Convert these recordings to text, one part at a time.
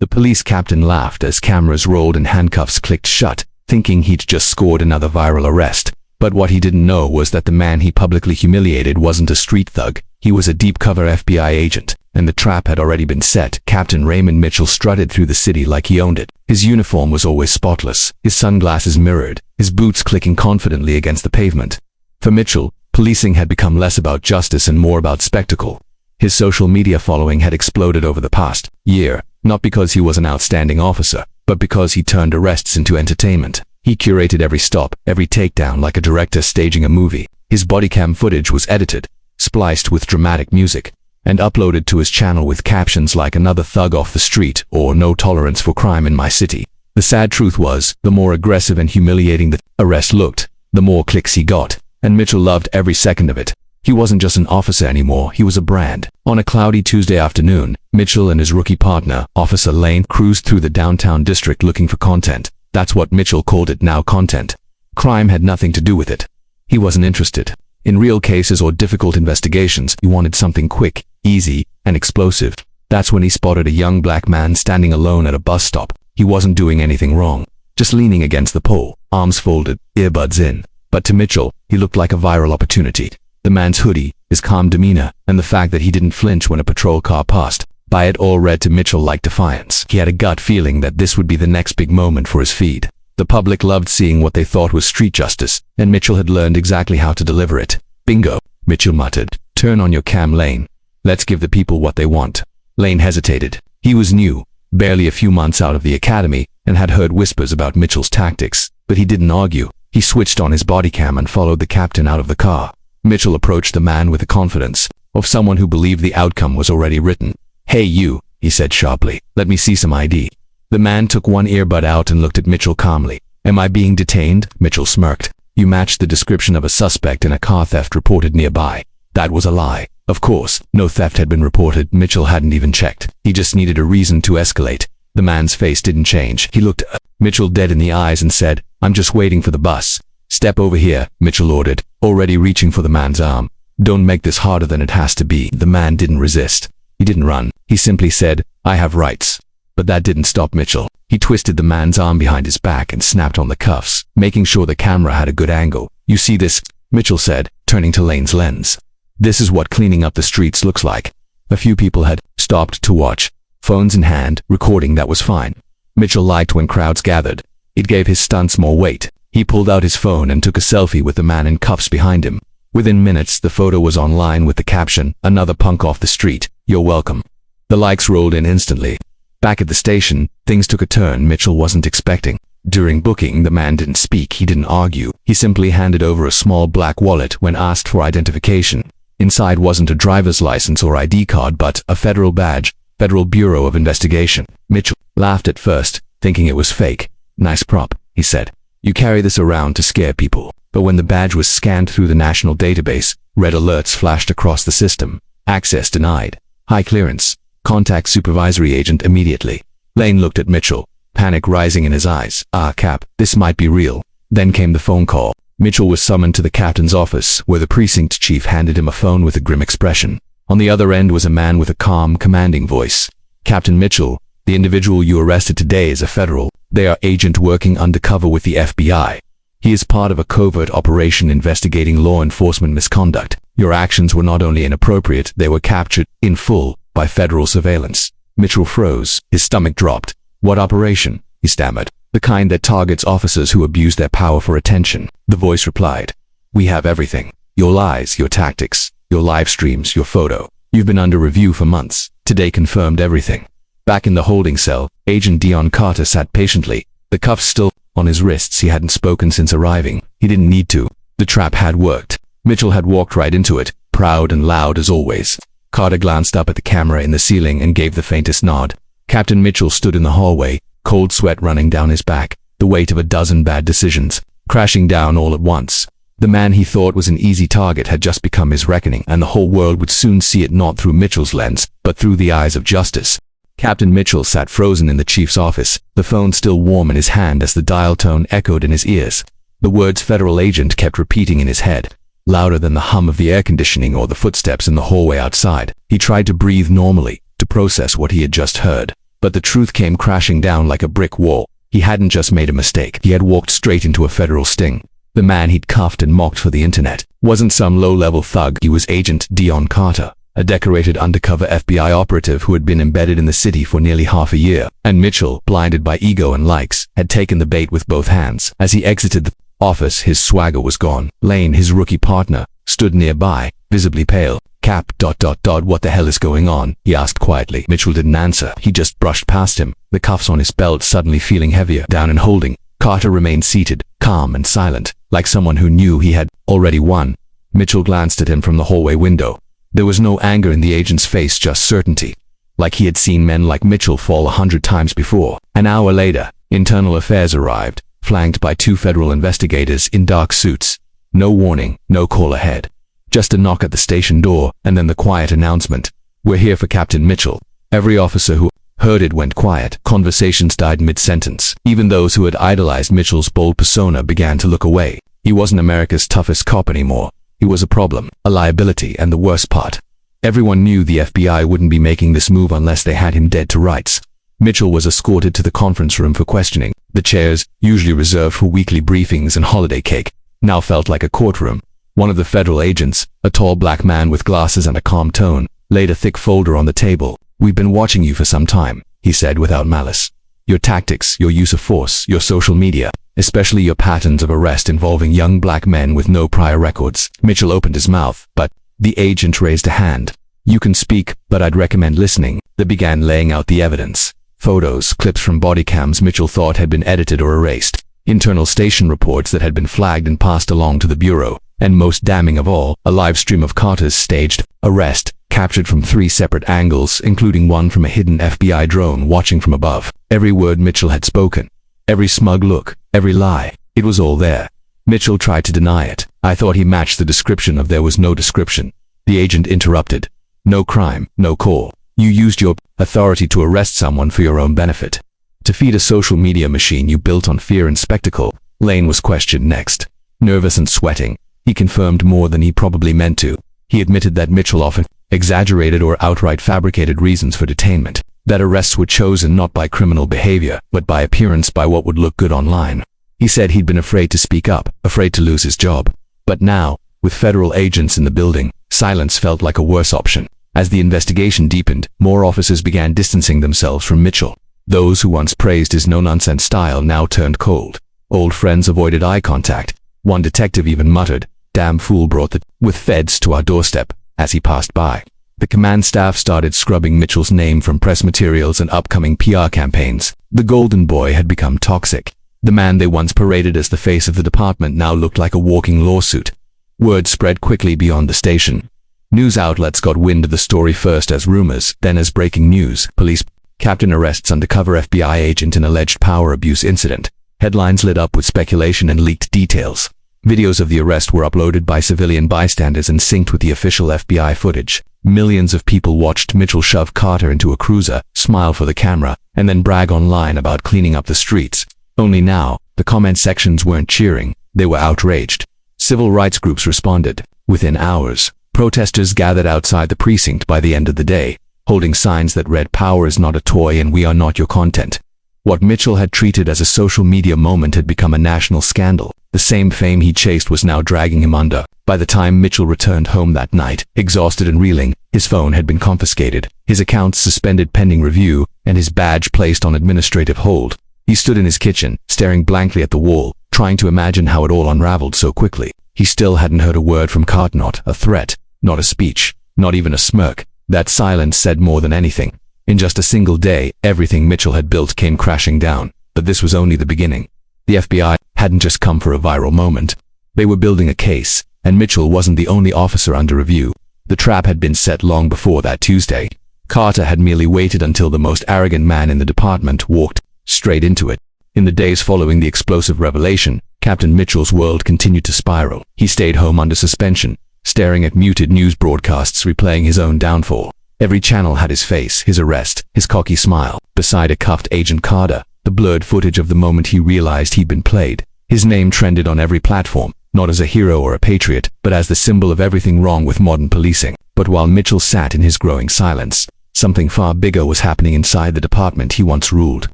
The police captain laughed as cameras rolled and handcuffs clicked shut, thinking he'd just scored another viral arrest. But what he didn't know was that the man he publicly humiliated wasn't a street thug. He was a deep-cover FBI agent, and the trap had already been set. Captain Raymond Mitchell strutted through the city like he owned it. His uniform was always spotless, his sunglasses mirrored, his boots clicking confidently against the pavement. For Mitchell, policing had become less about justice and more about spectacle. His social media following had exploded over the past year, not because he was an outstanding officer, but because he turned arrests into entertainment. He curated every stop, every takedown like a director staging a movie. His bodycam footage was edited, spliced with dramatic music, and uploaded to his channel with captions like "Another thug off the street" or "No tolerance for crime in my city." The sad truth was, the more aggressive and humiliating the arrest looked, the more clicks he got, and Mitchell loved every second of it. He wasn't just an officer anymore, he was a brand. On a cloudy Tuesday afternoon, Mitchell and his rookie partner, Officer Lane, cruised through the downtown district looking for content. That's what Mitchell called it now, content. Crime had nothing to do with it. He wasn't interested in real cases or difficult investigations. He wanted something quick, easy, and explosive. That's when he spotted a young black man standing alone at a bus stop. He wasn't doing anything wrong, just leaning against the pole, arms folded, earbuds in. But to Mitchell, he looked like a viral opportunity. The man's hoodie, his calm demeanor, and the fact that he didn't flinch when a patrol car passed by it all read to Mitchell like defiance. He had a gut feeling that this would be the next big moment for his feed. The public loved seeing what they thought was street justice, and Mitchell had learned exactly how to deliver it. "Bingo," Mitchell muttered. "Turn on your cam, Lane. Let's give the people what they want." Lane hesitated. He was new, barely a few months out of the academy, and had heard whispers about Mitchell's tactics, but he didn't argue. He switched on his bodycam and followed the captain out of the car. Mitchell approached the man with the confidence of someone who believed the outcome was already written. "Hey you," he said sharply, "let me see some ID." The man took one earbud out and looked at Mitchell calmly. "Am I being detained?" Mitchell smirked. "You matched the description of a suspect in a car theft reported nearby." That was a lie. Of course, no theft had been reported. Mitchell hadn't even checked. He just needed a reason to escalate. The man's face didn't change. He looked Mitchell dead in the eyes and said, "I'm just waiting for the bus." "Step over here," Mitchell ordered, already reaching for the man's arm. "Don't make this harder than it has to be." The man didn't resist. He didn't run. He simply said, "I have rights." But that didn't stop Mitchell. He twisted the man's arm behind his back and snapped on the cuffs, making sure the camera had a good angle. "You see this?" Mitchell said, turning to Lane's lens. "This is what cleaning up the streets looks like." A few people had stopped to watch, phones in hand, recording. That was fine. Mitchell liked when crowds gathered. It gave his stunts more weight. He pulled out his phone and took a selfie with the man in cuffs behind him. Within minutes, the photo was online with the caption, "Another punk off the street. You're welcome." The likes rolled in instantly. Back at the station, things took a turn Mitchell wasn't expecting. During booking, the man didn't speak, he didn't argue. He simply handed over a small black wallet when asked for identification. Inside wasn't a driver's license or ID card, but a federal badge, Federal Bureau of Investigation. Mitchell laughed at first, thinking it was fake. "Nice prop," he said. "You carry this around to scare people." But when the badge was scanned through the national database, red alerts flashed across the system. "Access denied. High clearance. Contact supervisory agent immediately." Lane looked at Mitchell, panic rising in his eyes. Cap, this might be real." Then came the phone call. Mitchell was summoned to the captain's office, where the precinct chief handed him a phone with a grim expression. On the other end was a man with a calm, commanding voice. "Captain Mitchell, the individual you arrested today is a federal. They are agent working undercover with the FBI. He is part of a covert operation investigating law enforcement misconduct. Your actions were not only inappropriate, they were captured, in full, by federal surveillance." Mitchell froze. His stomach dropped. "What operation?" he stammered. "The kind that targets officers who abuse their power for attention." The voice replied, "We have everything. Your lies, your tactics, your live streams, your photo. You've been under review for months. Today confirmed everything." Back in the holding cell, Agent Dion Carter sat patiently, the cuffs still on his wrists. He hadn't spoken since arriving. He didn't need to. The trap had worked. Mitchell had walked right into it, proud and loud as always. Carter glanced up at the camera in the ceiling and gave the faintest nod. Captain Mitchell stood in the hallway, cold sweat running down his back, the weight of a dozen bad decisions, crashing down all at once. The man he thought was an easy target had just become his reckoning, and the whole world would soon see it not through Mitchell's lens, but through the eyes of justice. Captain Mitchell sat frozen in the chief's office, the phone still warm in his hand as the dial tone echoed in his ears. The words "federal agent" kept repeating in his head, louder than the hum of the air conditioning or the footsteps in the hallway outside. He tried to breathe normally, to process what he had just heard. But the truth came crashing down like a brick wall. He hadn't just made a mistake. He had walked straight into a federal sting. The man he'd cuffed and mocked for the internet wasn't some low-level thug. He was Agent Dion Carter, a decorated undercover FBI operative who had been embedded in the city for nearly half a year. And Mitchell, blinded by ego and likes, had taken the bait with both hands. As he exited the office, his swagger was gone. Lane, his rookie partner, stood nearby, visibly pale. Cap, ... What the hell is going on? He asked quietly. Mitchell didn't answer. He just brushed past him, the cuffs on his belt suddenly feeling heavier. Down and holding, Carter remained seated, calm and silent, like someone who knew he had already won. Mitchell glanced at him from the hallway window. There was no anger in the agent's face, just certainty. Like he had seen men like Mitchell fall 100 times before. An hour later, Internal Affairs arrived, flanked by 2 federal investigators in dark suits. No warning, no call ahead. Just a knock at the station door, and then the quiet announcement. "We're here for Captain Mitchell." Every officer who heard it went quiet. Conversations died mid-sentence. Even those who had idolized Mitchell's bold persona began to look away. He wasn't America's toughest cop anymore. He was a problem, a liability, and the worst part, everyone knew the FBI wouldn't be making this move unless they had him dead to rights. Mitchell was escorted to the conference room for questioning. The chairs, usually reserved for weekly briefings and holiday cake, now felt like a courtroom. One of the federal agents, a tall black man with glasses and a calm tone, laid a thick folder on the table. "We've been watching you for some time," he said without malice. "Your tactics, your use of force, your social media, especially your patterns of arrest involving young black men with no prior records." Mitchell opened his mouth, but the agent raised a hand. "You can speak, but I'd recommend listening." They began laying out the evidence. Photos, clips from body cams Mitchell thought had been edited or erased. Internal station reports that had been flagged and passed along to the Bureau. And most damning of all, a live stream of Carter's staged arrest, captured from 3 separate angles, including one from a hidden FBI drone watching from above. Every word Mitchell had spoken, every smug look, every lie, it was all there. Mitchell tried to deny it. "I thought he matched the description of." There was no description. The agent interrupted. "No crime, no call. You used your authority to arrest someone for your own benefit. To feed a social media machine you built on fear and spectacle." Lane was questioned next. Nervous and sweating, he confirmed more than he probably meant to. He admitted that Mitchell often exaggerated or outright fabricated reasons for detainment, that arrests were chosen not by criminal behavior, but by appearance, by what would look good online. He said he'd been afraid to speak up, afraid to lose his job. But now, with federal agents in the building, silence felt like a worse option. As the investigation deepened, more officers began distancing themselves from Mitchell. Those who once praised his no-nonsense style now turned cold. Old friends avoided eye contact. One detective even muttered, "Damn fool brought the with feds to our doorstep," as he passed by. The command staff started scrubbing Mitchell's name from press materials and upcoming PR campaigns. The golden boy had become toxic. The man they once paraded as the face of the department now looked like a walking lawsuit. Word spread quickly beyond the station. News outlets got wind of the story first as rumors, then as breaking news. Police captain arrests undercover FBI agent in alleged power abuse incident. Headlines lit up with speculation and leaked details. Videos of the arrest were uploaded by civilian bystanders and synced with the official FBI footage. Millions of people watched Mitchell shove Carter into a cruiser, smile for the camera, and then brag online about cleaning up the streets. Only now, the comment sections weren't cheering, they were outraged. Civil rights groups responded. Within hours, protesters gathered outside the precinct by the end of the day, holding signs that read, "Power is not a toy and we are not your content." What Mitchell had treated as a social media moment had become a national scandal. The same fame he chased was now dragging him under. By the time Mitchell returned home that night, exhausted and reeling, his phone had been confiscated, his accounts suspended pending review, and his badge placed on administrative hold. He stood in his kitchen, staring blankly at the wall, trying to imagine how it all unraveled so quickly. He still hadn't heard a word from Carter, not a threat, not a speech, not even a smirk. That silence said more than anything. In just a single day, everything Mitchell had built came crashing down. But this was only the beginning. The FBI hadn't just come for a viral moment. They were building a case, and Mitchell wasn't the only officer under review. The trap had been set long before that Tuesday. Carter had merely waited until the most arrogant man in the department walked straight into it. In the days following the explosive revelation, Captain Mitchell's world continued to spiral. He stayed home under suspension, staring at muted news broadcasts replaying his own downfall. Every channel had his face, his arrest, his cocky smile. Beside a cuffed Agent Carter, the blurred footage of the moment he realized he'd been played. His name trended on every platform, not as a hero or a patriot, but as the symbol of everything wrong with modern policing. But while Mitchell sat in his growing silence, Something far bigger was happening inside the department he once ruled.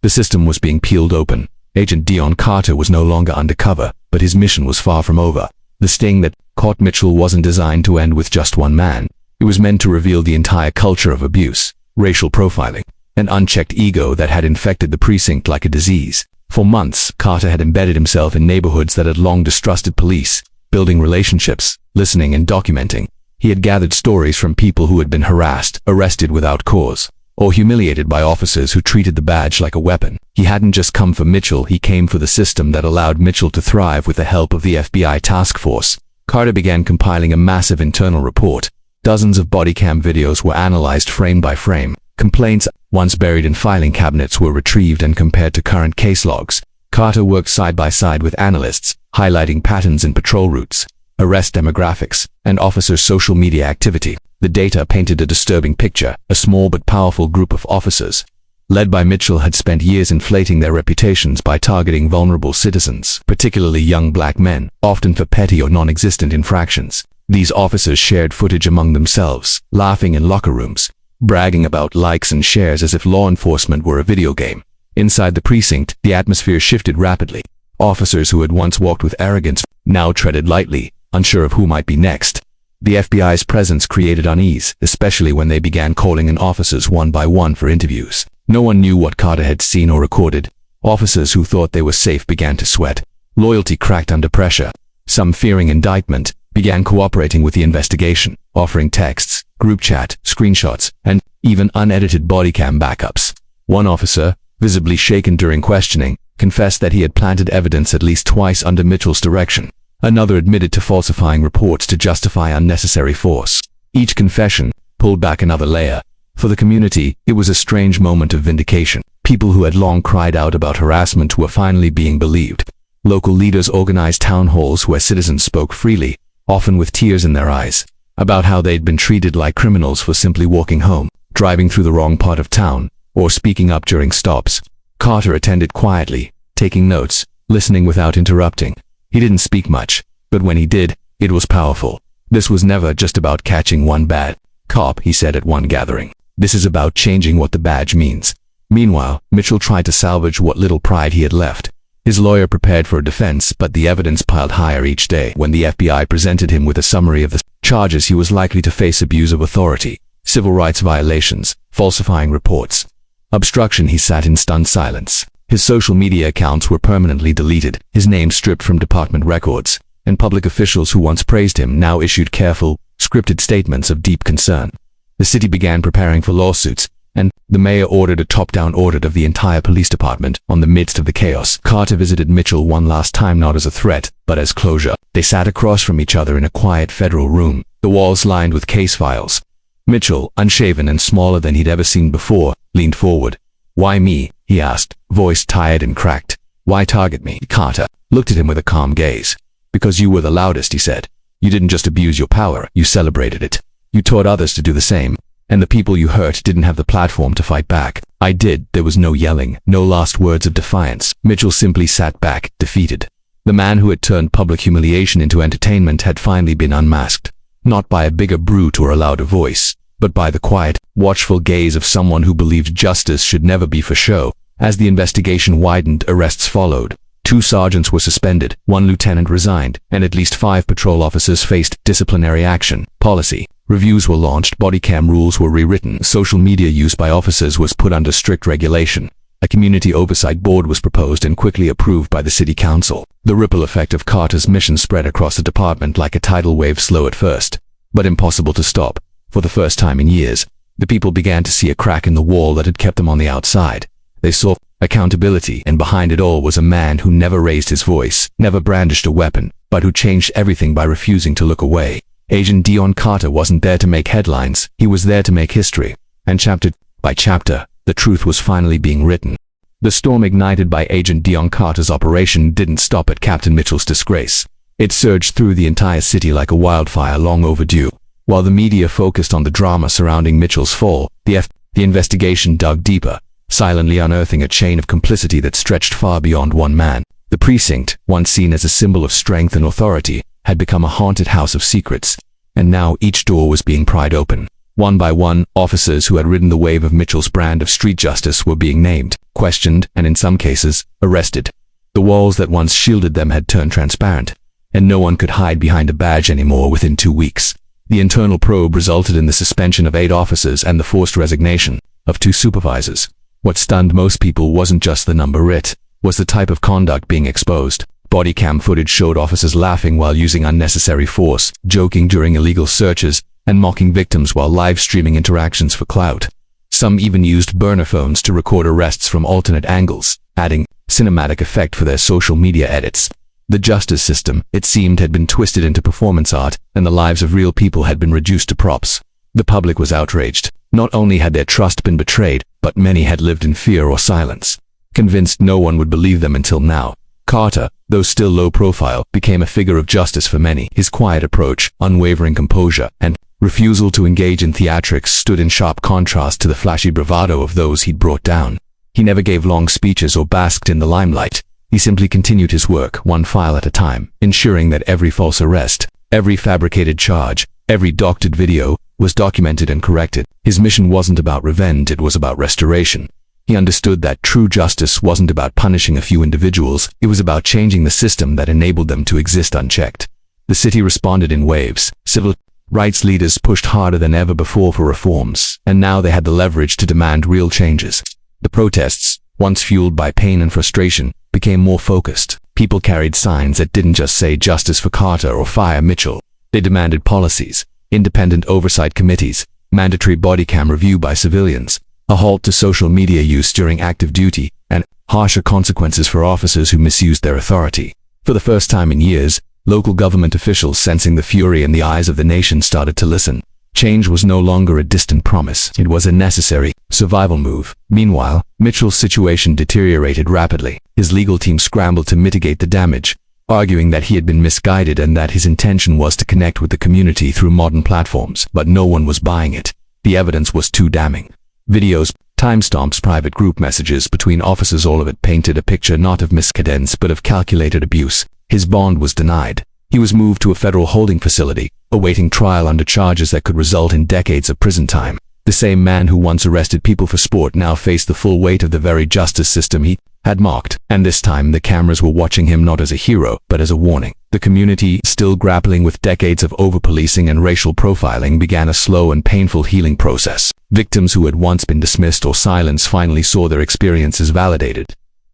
The system was being peeled open. Agent Dion Carter was no longer undercover, but his mission was far from over. The sting that caught Mitchell wasn't designed to end with just one man. It was meant to reveal the entire culture of abuse, racial profiling, and unchecked ego that had infected the precinct like a disease. For months, Carter had embedded himself in neighborhoods that had long distrusted police, building relationships, listening and documenting. He had gathered stories from people who had been harassed, arrested without cause, or humiliated by officers who treated the badge like a weapon. He hadn't just come for Mitchell, he came for the system that allowed Mitchell to thrive. With the help of the FBI task force, Carter began compiling a massive internal report. Dozens of body cam videos were analyzed frame by frame. Complaints, once buried in filing cabinets, were retrieved and compared to current case logs. Carter worked side by side with analysts, highlighting patterns in patrol routes, arrest demographics, and officers' social media activity. The data painted a disturbing picture. A small but powerful group of officers, led by Mitchell, had spent years inflating their reputations by targeting vulnerable citizens, particularly young black men, often for petty or non-existent infractions. These officers shared footage among themselves, laughing in locker rooms, bragging about likes and shares as if law enforcement were a video game. Inside the precinct, the atmosphere shifted rapidly. Officers who had once walked with arrogance now treaded lightly, unsure of who might be next. The FBI's presence created unease, especially when they began calling in officers one by one for interviews. No one knew what Carter had seen or recorded. Officers who thought they were safe began to sweat. Loyalty cracked under pressure. Some, fearing indictment, began cooperating with the investigation, offering texts, group chat, screenshots, and even unedited body cam backups. One officer, visibly shaken during questioning, confessed that he had planted evidence at least twice under Mitchell's direction. Another admitted to falsifying reports to justify unnecessary force. Each confession pulled back another layer. For the community, it was a strange moment of vindication. People who had long cried out about harassment were finally being believed. Local leaders organized town halls where citizens spoke freely, often with tears in their eyes, about how they'd been treated like criminals for simply walking home, driving through the wrong part of town, or speaking up during stops. Carter attended quietly, taking notes, listening without interrupting. He didn't speak much, but when he did, it was powerful. This was never just about catching one bad cop, he said at one gathering. This is about changing what the badge means. Meanwhile, Mitchell tried to salvage what little pride he had left. His lawyer prepared for a defense, but the evidence piled higher each day. When the FBI presented him with a summary of the charges, he was likely to face abuse of authority, civil rights violations, falsifying reports, obstruction. He sat in stunned silence. His social media accounts were permanently deleted, his name stripped from department records, and public officials who once praised him now issued careful, scripted statements of deep concern. The city began preparing for lawsuits, and the mayor ordered a top-down audit of the entire police department. On the midst of the chaos, Carter visited Mitchell one last time, not as a threat, but as closure. They sat across from each other in a quiet federal room, the walls lined with case files. Mitchell, unshaven and smaller than he'd ever seen before, leaned forward. "Why me?" he asked, voice tired and cracked. "Why target me?" Carter looked at him with a calm gaze. "Because you were the loudest," he said. "You didn't just abuse your power, you celebrated it. You taught others to do the same. And the people you hurt didn't have the platform to fight back. I did." There was no yelling, no last words of defiance. Mitchell simply sat back, defeated. The man who had turned public humiliation into entertainment had finally been unmasked. Not by a bigger brute or a louder voice, but by the quiet, watchful gaze of someone who believed justice should never be for show. As the investigation widened, arrests followed. 2 sergeants were suspended, 1 lieutenant resigned, and at least 5 patrol officers faced disciplinary action. Policy reviews were launched, body cam rules were rewritten, social media use by officers was put under strict regulation. A community oversight board was proposed and quickly approved by the city council. The ripple effect of Carter's mission spread across the department like a tidal wave, slow at first, but impossible to stop. For the first time in years, the people began to see a crack in the wall that had kept them on the outside. They saw accountability, and behind it all was a man who never raised his voice, never brandished a weapon, but who changed everything by refusing to look away. Agent Dion Carter wasn't there to make headlines, he was there to make history. And chapter by chapter, the truth was finally being written. The storm ignited by Agent Dion Carter's operation didn't stop at Captain Mitchell's disgrace. It surged through the entire city like a wildfire long overdue. While the media focused on the drama surrounding Mitchell's fall, the investigation dug deeper, silently unearthing a chain of complicity that stretched far beyond one man. The precinct, once seen as a symbol of strength and authority, had become a haunted house of secrets, and now each door was being pried open. One by one, officers who had ridden the wave of Mitchell's brand of street justice were being named, questioned, and in some cases, arrested. The walls that once shielded them had turned transparent, and no one could hide behind a badge anymore within 2 weeks. The internal probe resulted in the suspension of 8 officers and the forced resignation of 2 supervisors. What stunned most people wasn't just the number, it was the type of conduct being exposed. Body cam footage showed officers laughing while using unnecessary force, joking during illegal searches, and mocking victims while live streaming interactions for clout. Some even used burner phones to record arrests from alternate angles, adding cinematic effect for their social media edits. The justice system, it seemed, had been twisted into performance art, and the lives of real people had been reduced to props. The public was outraged. Not only had their trust been betrayed, but many had lived in fear or silence. Convinced no one would believe them until now, Carter, though still low profile, became a figure of justice for many. His quiet approach, unwavering composure, and refusal to engage in theatrics stood in sharp contrast to the flashy bravado of those he'd brought down. He never gave long speeches or basked in the limelight. He simply continued his work, one file at a time, ensuring that every false arrest, every fabricated charge, every doctored video was documented and corrected. His mission wasn't about revenge, it was about restoration. He understood that true justice wasn't about punishing a few individuals, it was about changing the system that enabled them to exist unchecked. The city responded in waves. Civil rights leaders pushed harder than ever before for reforms, and now they had the leverage to demand real changes. The protests, once fueled by pain and frustration, became more focused. People carried signs that didn't just say justice for Carter or fire Mitchell. They demanded policies, independent oversight committees, mandatory body cam review by civilians, a halt to social media use during active duty, and harsher consequences for officers who misused their authority. For the first time in years, local government officials, sensing the fury in the eyes of the nation, started to listen. Change was no longer a distant promise. It was a necessary survival move. Meanwhile, Mitchell's situation deteriorated rapidly. His legal team scrambled to mitigate the damage, arguing that he had been misguided and that his intention was to connect with the community through modern platforms. But no one was buying it. The evidence was too damning. Videos, timestamps, private group messages between officers, all of it painted a picture not of miscadence but of calculated abuse. His bond was denied. He was moved to a federal holding facility, awaiting trial under charges that could result in decades of prison time. The same man who once arrested people for sport now faced the full weight of the very justice system he had mocked, and this time the cameras were watching him not as a hero, but as a warning. The community, still grappling with decades of over-policing and racial profiling, began a slow and painful healing process. Victims who had once been dismissed or silenced finally saw their experiences validated.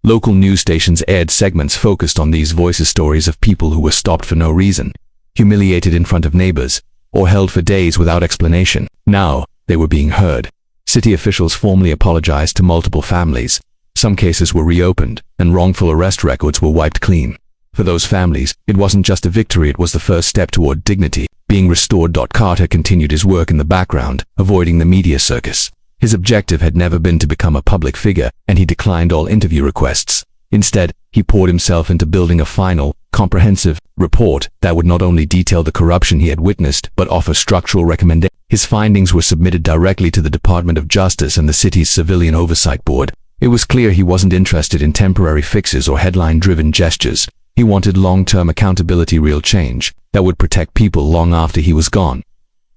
Local news stations aired segments focused on these voices, stories of people who were stopped for no reason, humiliated in front of neighbors, or held for days without explanation. Now, they were being heard. City officials formally apologized to multiple families. Some cases were reopened, and wrongful arrest records were wiped clean. For those families, it wasn't just a victory, it was the first step toward dignity being restored. Carter continued his work in the background, avoiding the media circus. His objective had never been to become a public figure, and he declined all interview requests. Instead, he poured himself into building a final, comprehensive report that would not only detail the corruption he had witnessed, but offer structural recommendations. His findings were submitted directly to the Department of Justice and the city's Civilian Oversight Board. It was clear he wasn't interested in temporary fixes or headline-driven gestures. He wanted long-term accountability, real change that would protect people long after he was gone.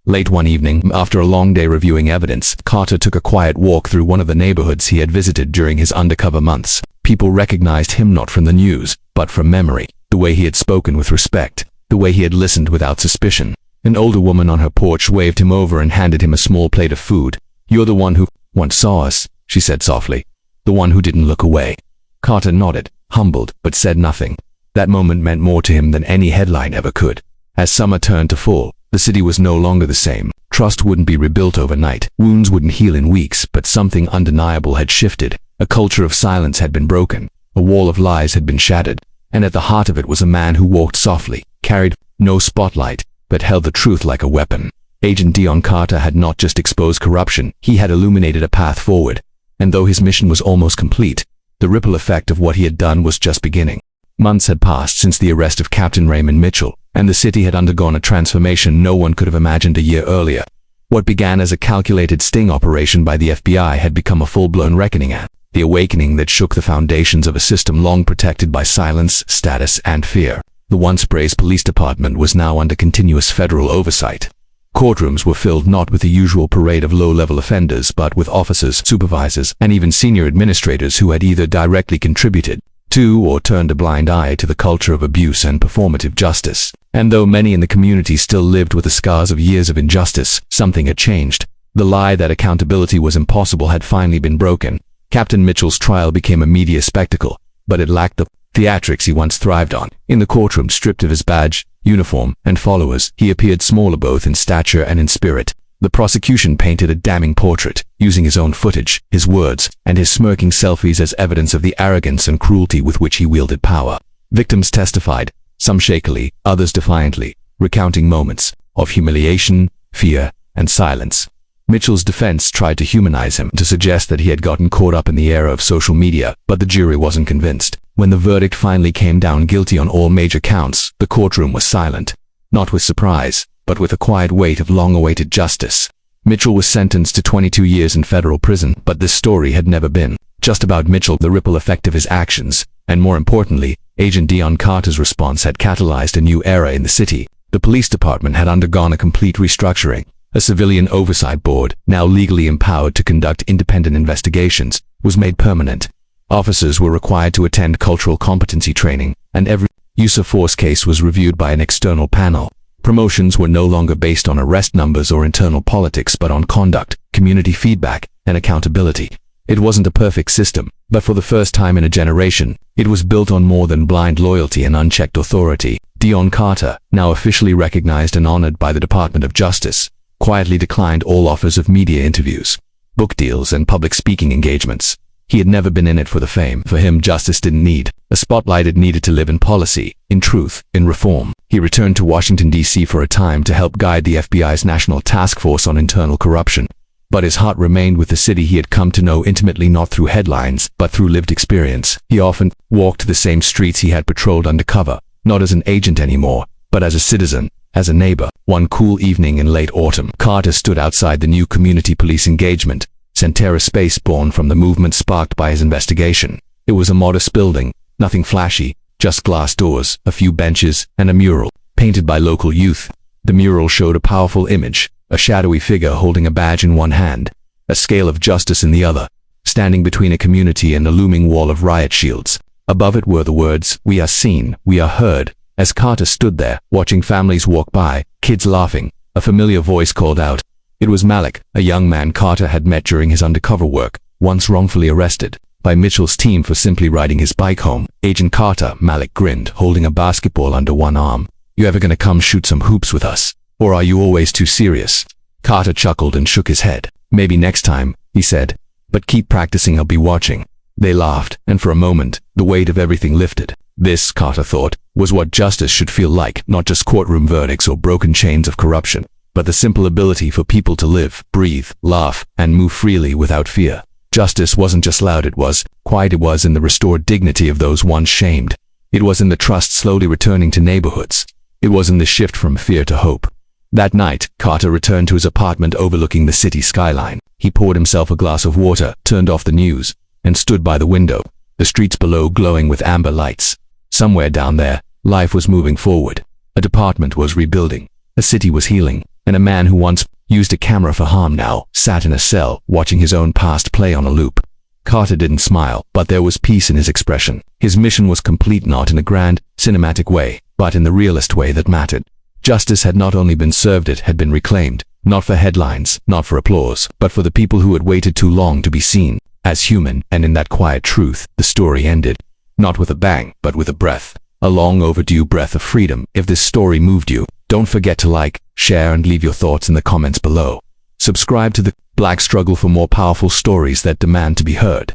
Late one evening, after a long day reviewing evidence, Carter took a quiet walk through one of the neighborhoods he had visited during his undercover months. People recognized him not from the news, but from memory. The way he had spoken with respect, the way he had listened without suspicion. An older woman on her porch waved him over and handed him a small plate of food. "You're the one who once saw us," she said softly. "The one who didn't look away." Carter nodded, humbled, but said nothing. That moment meant more to him than any headline ever could. As summer turned to fall, the city was no longer the same. Trust wouldn't be rebuilt overnight. Wounds wouldn't heal in weeks, but something undeniable had shifted. A culture of silence had been broken. A wall of lies had been shattered. And at the heart of it was a man who walked softly, carried no spotlight, but held the truth like a weapon. Agent Dion Carter had not just exposed corruption, he had illuminated a path forward. And though his mission was almost complete, the ripple effect of what he had done was just beginning. Months had passed since the arrest of Captain Raymond Mitchell, and the city had undergone a transformation no one could have imagined a year earlier. What began as a calculated sting operation by the FBI had become a full-blown reckoning, the awakening that shook the foundations of a system long protected by silence, status, and fear. The once praised police department was now under continuous federal oversight. Courtrooms were filled not with the usual parade of low-level offenders but with officers, supervisors, and even senior administrators who had either directly contributed to or turned a blind eye to the culture of abuse and performative justice. And though many in the community still lived with the scars of years of injustice, something had changed. The lie that accountability was impossible had finally been broken. Captain Mitchell's trial became a media spectacle, but it lacked the theatrics he once thrived on. In the courtroom, stripped of his badge, uniform, and followers, he appeared smaller both in stature and in spirit. The prosecution painted a damning portrait, using his own footage, his words, and his smirking selfies as evidence of the arrogance and cruelty with which he wielded power. Victims testified, some shakily, others defiantly, recounting moments of humiliation, fear, and silence. Mitchell's defense tried to humanize him, to suggest that he had gotten caught up in the era of social media, but the jury wasn't convinced. When the verdict finally came down guilty on all major counts, the courtroom was silent. Not with surprise, but with a quiet weight of long-awaited justice. Mitchell was sentenced to 22 years in federal prison, but this story had never been just about Mitchell. The ripple effect of his actions, and more importantly, Agent Dion Carter's response had catalyzed a new era in the city. The police department had undergone a complete restructuring. A civilian oversight board, now legally empowered to conduct independent investigations, was made permanent. Officers were required to attend cultural competency training, and every use of force case was reviewed by an external panel. Promotions were no longer based on arrest numbers or internal politics but on conduct, community feedback, and accountability. It wasn't a perfect system, but for the first time in a generation, it was built on more than blind loyalty and unchecked authority. Dion Carter, now officially recognized and honored by the Department of Justice, quietly declined all offers of media interviews, book deals, and public speaking engagements. He had never been in it for the fame. For him, justice didn't need a spotlight. It needed to live in policy, in truth, in reform. He returned to Washington, D.C. for a time to help guide the FBI's National Task Force on Internal Corruption. But his heart remained with the city he had come to know intimately, not through headlines, but through lived experience. He often walked the same streets he had patrolled undercover, not as an agent anymore, but as a citizen, as a neighbor. One cool evening in late autumn, Carter stood outside the new community police engagement, Centera Space, born from the movement sparked by his investigation. It was a modest building, nothing flashy, just glass doors, a few benches, and a mural, painted by local youth. The mural showed a powerful image, a shadowy figure holding a badge in one hand, a scale of justice in the other, standing between a community and a looming wall of riot shields. Above it were the words, "We are seen, we are heard." As Carter stood there, watching families walk by, kids laughing, a familiar voice called out. It was Malik, a young man Carter had met during his undercover work, once wrongfully arrested by Mitchell's team for simply riding his bike home. "Agent Carter," Malik grinned, holding a basketball under one arm. "You ever gonna come shoot some hoops with us? Or are you always too serious?" Carter chuckled and shook his head. "Maybe next time," he said. "But keep practicing, I'll be watching." They laughed, and for a moment, the weight of everything lifted. This, Carter thought, was what justice should feel like, not just courtroom verdicts or broken chains of corruption, but the simple ability for people to live, breathe, laugh, and move freely without fear. Justice wasn't just loud, it was quiet. It was in the restored dignity of those once shamed. It was in the trust slowly returning to neighborhoods. It was in the shift from fear to hope. That night, Carter returned to his apartment overlooking the city skyline. He poured himself a glass of water, turned off the news, and stood by the window, the streets below glowing with amber lights. Somewhere down there, life was moving forward. A department was rebuilding. A city was healing. And a man who once used a camera for harm now sat in a cell, watching his own past play on a loop. Carter didn't smile, but there was peace in his expression. His mission was complete, not in a grand, cinematic way, but in the realist way that mattered. Justice had not only been served, it had been reclaimed, not for headlines, not for applause, but for the people who had waited too long to be seen as human. And in that quiet truth, the story ended. Not with a bang, but with a breath. A long overdue breath of freedom. If this story moved you, don't forget to like, share, and leave your thoughts in the comments below. Subscribe to the Black Struggle for more powerful stories that demand to be heard.